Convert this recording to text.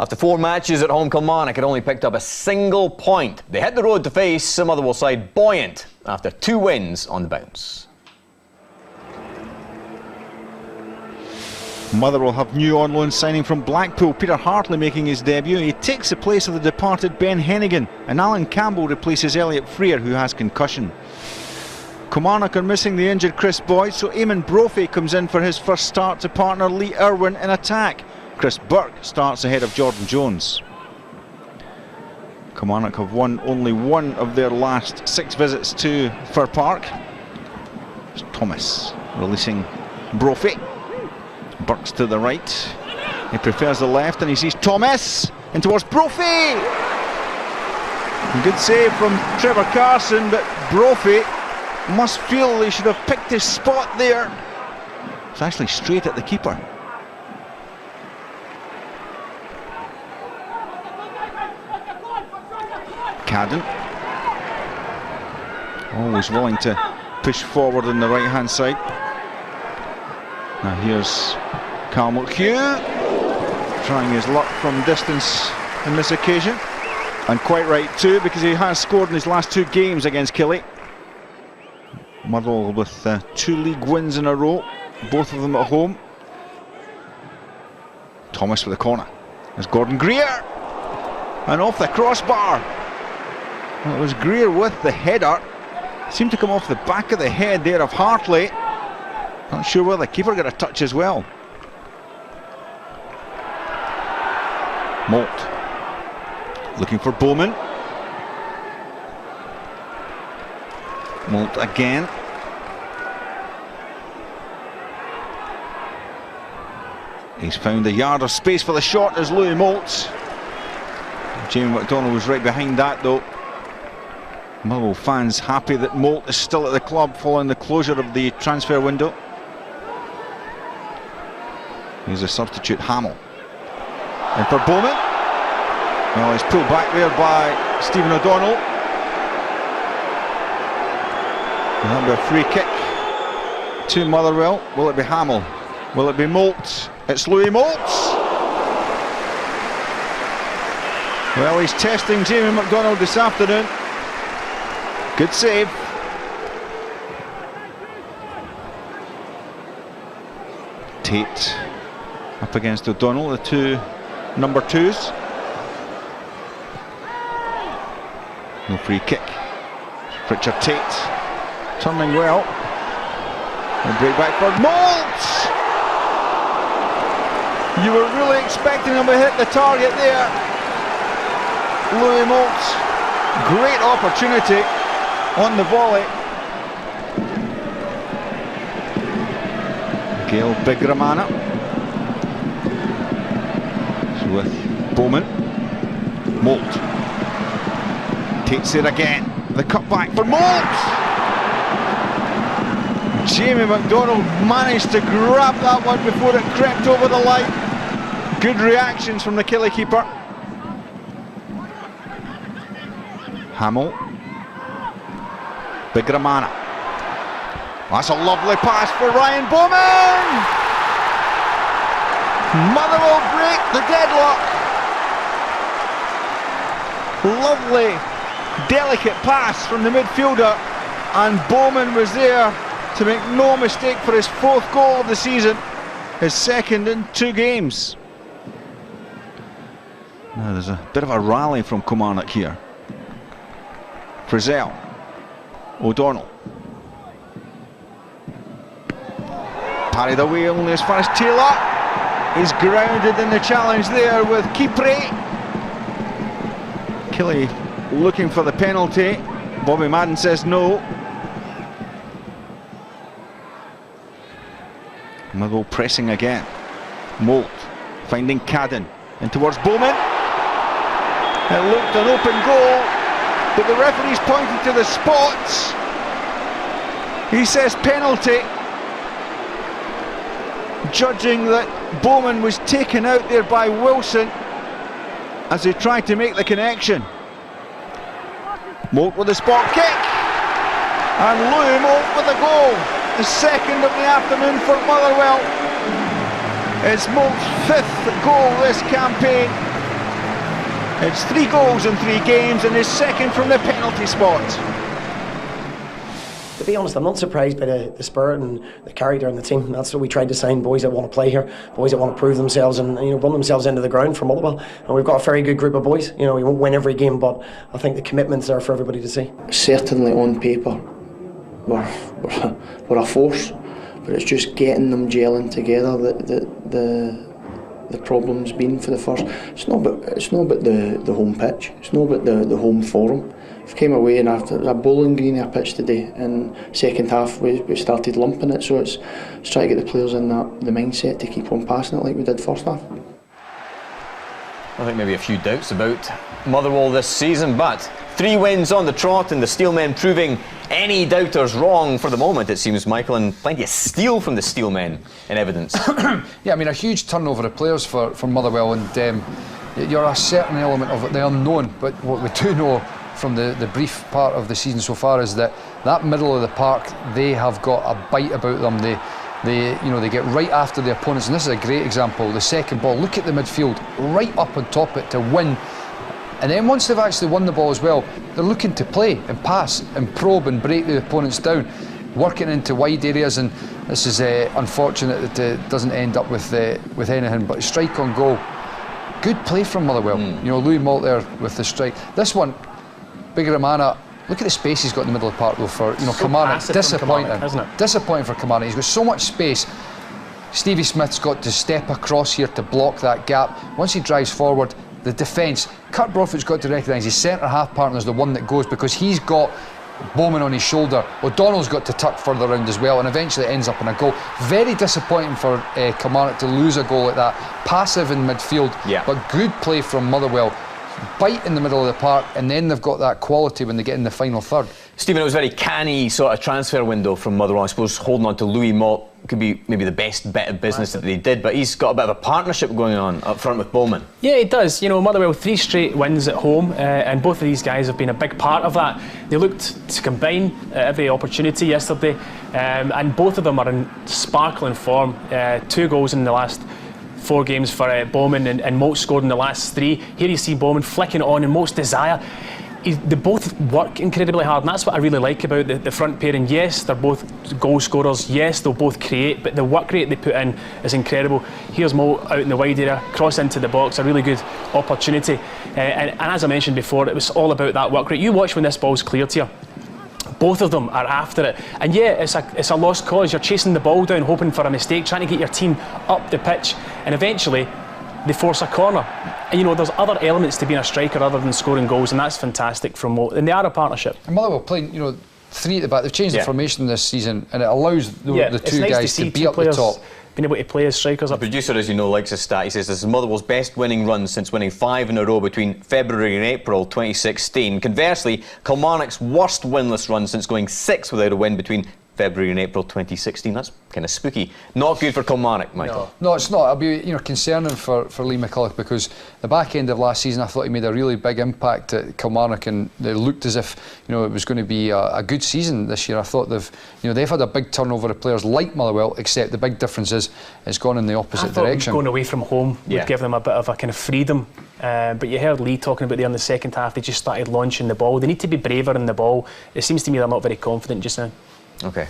After 4 matches at home, Kilmarnock had only picked up a single point. They hit the road to face a Motherwell side buoyant after 2 wins on the bounce. Motherwell have new on-loan signing from Blackpool, Peter Hartley making his debut. He takes the place of the departed Ben Hennigan, and Alan Campbell replaces Elliot Freer, who has concussion. Kilmarnock are missing the injured Chris Boyd, so Eamon Brophy comes in for his first start to partner Lee Erwin in attack. Chris Burke starts ahead of Jordan Jones. Kilmarnock have won only 1 of their last 6 visits to Fir Park. It's Thomas releasing Brophy. Burke's to the right. He prefers the left and he sees Thomas in towards Brophy. Good save from Trevor Carson, but Brophy must feel he should have picked his spot there. It's actually straight at the keeper. Cadden, always willing to push forward on the right hand side. Now here's Carl McHugh trying his luck from distance on this occasion, and quite right too, because he has scored in his last 2 games against Killie. Motherwell with 2 league wins in a row, both of them at home. Thomas with the corner. There's Gordon Greer, and off the crossbar. Well, it was Greer with the header. Seemed to come off the back of the head there of Hartley. Not sure whether the keeper got a touch as well. Moult looking for Bowman. Moult again. He's found a yard of space for the shot as Louis Moult. Jamie MacDonald was right behind that though. Motherwell fans happy that Moult is still at the club following the closure of the transfer window. Here's a substitute, Hamill. And for Bowman. Well, he's pulled back there by Stephen O'Donnell. And that'll be a free kick to Motherwell. Will it be Hamill? Will it be Moult? It's Louis Moult. Well, he's testing Jamie MacDonald this afternoon. Good save. Tate up against O'Donnell, the 2 number 2s. No free kick. Richard Tate turning well. And break back for Moult. You were really expecting him to hit the target there. Louis Moult. Great opportunity on the volley. Gail Bigramana with Bowman. Moult takes it again. The cutback for Moult. Jamie MacDonald managed to grab that one before it crept over the line. Good reactions from the Killie keeper. Hamill. Bigramana. That's a lovely pass for Ryan Bowman. Motherwell break the deadlock. Lovely, delicate pass from the midfielder, and Bowman was there to make no mistake for his 4th goal of the season, his 2nd in 2 games. Now there's a bit of a rally from Kilmarnock here. Frizzell. O'Donnell. Parried away only as far as Taylor. He's grounded in the challenge there with Kipre. Killie looking for the penalty. Bobby Madden says no. Motherwell pressing again. Moult finding Cadden in towards Bowman. It looked an open goal, but the referee's pointed to the spot. He says penalty, judging that Bowman was taken out there by Wilson as he tried to make the connection. Moult with the spot kick, and Louis Moult with the goal, the 2nd of the afternoon for Motherwell. It's Moult's 5th goal this campaign. It's 3 goals in 3 games and his second from the penalty spot. To be honest, I'm not surprised by the spirit and the character in the team. That's what we tried to sign: boys that want to play here, boys that want to prove themselves and run themselves into the ground for Motherwell. And we've got a very good group of boys. We won't win every game, but I think the commitment's there for everybody to see. Certainly on paper, we're a force, but it's just getting them gelling together that the problem's been for the first. It's not about the home pitch. It's not about the home forum. We came away and after a bowling green our pitch today, and second half we started lumping it. So it's trying to get the players in the mindset to keep on passing it like we did first half. I think maybe a few doubts about Motherwell this season, but 3 wins on the trot and the Steelmen proving any doubters wrong for the moment, it seems, Michael, and plenty of steel from the Steelmen in evidence. Yeah, I mean, a huge turnover of players for Motherwell, and you're a certain element of the unknown, but what we do know from the brief part of the season so far is that middle of the park, they have got a bite about them. They get right after the opponents, and this is a great example. The second ball, look at the midfield, right up on top of it to win. And then once they've actually won the ball as well, they're looking to play and pass and probe and break the opponents down, working into wide areas. And this is unfortunate that it doesn't end up with anything but a strike on goal. Good play from Motherwell. Louis Malt there with the strike. This one, Bigaramana, look at the space he's got in the middle of the park though for Kilmarnock. Disappointing, isn't it? Disappointing for Kilmarnock. He's got so much space. Stevie Smith's got to step across here to block that gap. Once he drives forward, the defence, Kurt Brophy's got to recognise his centre half partner is the one that goes, because he's got Bowman on his shoulder. O'Donnell's got to tuck further round as well, and eventually it ends up in a goal. Very disappointing for Kilmarnock to lose a goal like that. Passive in midfield, but good play from Motherwell. Bite in the middle of the park, and then they've got that quality when they get in the final third. Stephen, it was a very canny sort of transfer window from Motherwell. I suppose holding on to Louis Malt could be maybe the best bit of business that they did, but he's got a bit of a partnership going on up front with Bowman. Yeah, he does. Motherwell 3 straight wins at home, and both of these guys have been a big part of that. They looked to combine every opportunity yesterday, and both of them are in sparkling form. 2 goals in the last 4 games for Bowman, and Malt scored in the last 3. Here you see Bowman flicking it on, and Malt's desire. They both work incredibly hard, and that's what I really like about the front pairing. Yes, they're both goal scorers. Yes, they'll both create, but the work rate they put in is incredible. Here's Malt out in the wide area, cross into the box, a really good opportunity. And as I mentioned before, it was all about that work rate. You watch when this ball's cleared here. Both of them are after it, and yeah, it's a lost cause. You're chasing the ball down, hoping for a mistake, trying to get your team up the pitch, and eventually they force a corner. And there's other elements to being a striker other than scoring goals, and that's fantastic from Moat. And they are a partnership. And Motherwell playing, 3 at the back. They've changed the formation this season, and it allows the 2 guys to be up the top. Being able to play as strikers up. The producer, as you know, likes a stat. He says this is Motherwell's best winning run since winning 5 in a row between February and April 2016. Conversely, Kilmarnock's worst winless run since going 6 without a win between February and April 2016. That's kind of spooky. Not good for Kilmarnock, Michael. No, it's not. It'll be concerning for Lee McCulloch, because the back end of last season I thought he made a really big impact at Kilmarnock, and it looked as if it was going to be a good season this year. I thought they've had a big turnover of players like Motherwell, except the big difference is it's gone in the opposite direction. Going away from home would give them a bit of a kind of freedom. But you heard Lee talking about there in the second half. They just started launching the ball. They need to be braver in the ball. It seems to me they're not very confident just now. Okay.